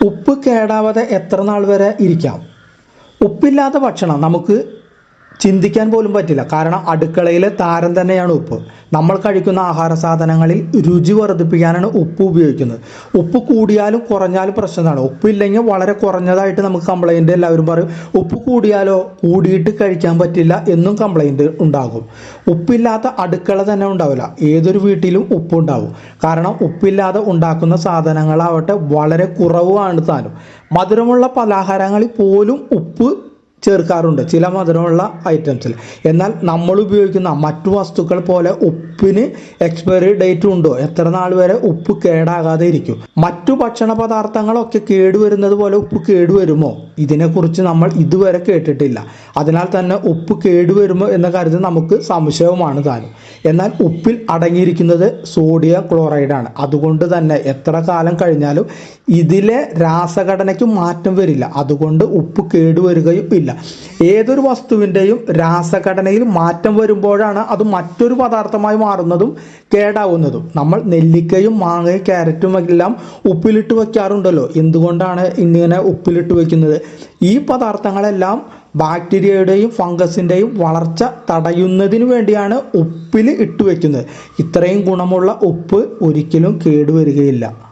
ഉപ്പ് കേടാവാതെ എത്ര നാൾ വരെ ഇരിക്കാം? ഉപ്പില്ലാത്ത ഭക്ഷണം നമുക്ക് ചിന്തിക്കാൻ പോലും പറ്റില്ല. കാരണം അടുക്കളയിലെ താരം തന്നെയാണ് ഉപ്പ്. നമ്മൾ കഴിക്കുന്ന ആഹാര സാധനങ്ങളിൽ രുചി വർദ്ധിപ്പിക്കാനാണ് ഉപ്പ് ഉപയോഗിക്കുന്നത്. ഉപ്പ് കൂടിയാലും കുറഞ്ഞാലും പ്രശ്നമാണ്. ഉപ്പില്ലെങ്കിൽ വളരെ കുറഞ്ഞതായിട്ട് നമുക്ക് കംപ്ലൈൻറ്റ് എല്ലാവരും പറയും. ഉപ്പ് കൂടിയാലോ കൂടിയിട്ട് കഴിക്കാൻ പറ്റില്ല എന്നും കംപ്ലൈൻറ്റ് ഉണ്ടാകും. ഉപ്പില്ലാത്ത അടുക്കള തന്നെ ഉണ്ടാവില്ല. ഏതൊരു വീട്ടിലും ഉപ്പുണ്ടാവും. കാരണം ഉപ്പില്ലാതെ ഉണ്ടാക്കുന്ന സാധനങ്ങളാവട്ടെ വളരെ കുറവാണ് താനും. മധുരമുള്ള പലഹാരങ്ങളിൽ പോലും ഉപ്പ് ചേർക്കാറുണ്ട് ചില മധുരമുള്ള ഐറ്റംസിൽ. എന്നാൽ നമ്മൾ ഉപയോഗിക്കുന്ന മറ്റു വസ്തുക്കൾ പോലെ ഉപ്പിന് എക്സ്പയറി ഡേറ്റ് ഉണ്ടോ? എത്ര നാൾ വരെ ഉപ്പ് കേടാകാതെ ഇരിക്കും? മറ്റു ഭക്ഷണ പദാർത്ഥങ്ങളൊക്കെ കേടുവരുന്നത് പോലെ ഉപ്പ് കേടുവരുമോ? ഇതിനെക്കുറിച്ച് നമ്മൾ ഇതുവരെ കേട്ടിട്ടില്ല. അതിനാൽ തന്നെ ഉപ്പ് കേടുവരുമോ എന്ന കാര്യത്തിൽ നമുക്ക് സംശയവുമാണ് താനും. എന്നാൽ ഉപ്പിൽ അടങ്ങിയിരിക്കുന്നത് സോഡിയം ക്ലോറൈഡാണ്. അതുകൊണ്ട് തന്നെ എത്ര കാലം കഴിഞ്ഞാലും ഇതിലെ രാസഘടനയ്ക്ക് മാറ്റം വരില്ല. അതുകൊണ്ട് ഉപ്പ് കേടുവരികയും ഇല്ല. ഏതൊരു വസ്തുവിൻ്റെയും രാസഘടനയിൽ മാറ്റം വരുമ്പോഴാണ് അത് മറ്റൊരു പദാർത്ഥമായി മാറുന്നതും കേടാവുന്നതും. നമ്മൾ നെല്ലിക്കയും മാങ്ങയും ക്യാരറ്റും എല്ലാം ഉപ്പിലിട്ട് വയ്ക്കാറുണ്ടല്ലോ. എന്തുകൊണ്ടാണ് ഇങ്ങനെ ഉപ്പിലിട്ട് വയ്ക്കുന്നത്? ഈ പദാർത്ഥങ്ങളെല്ലാം ബാക്ടീരിയയുടെയും ഫംഗസിൻ്റെയും വളർച്ച തടയുന്നതിന് വേണ്ടിയാണ് ഉപ്പിൽ ഇട്ട് വയ്ക്കുന്നത്. ഇത്രയും ഗുണമുള്ള ഉപ്പ് ഒരിക്കലും കേടുവരികയില്ല.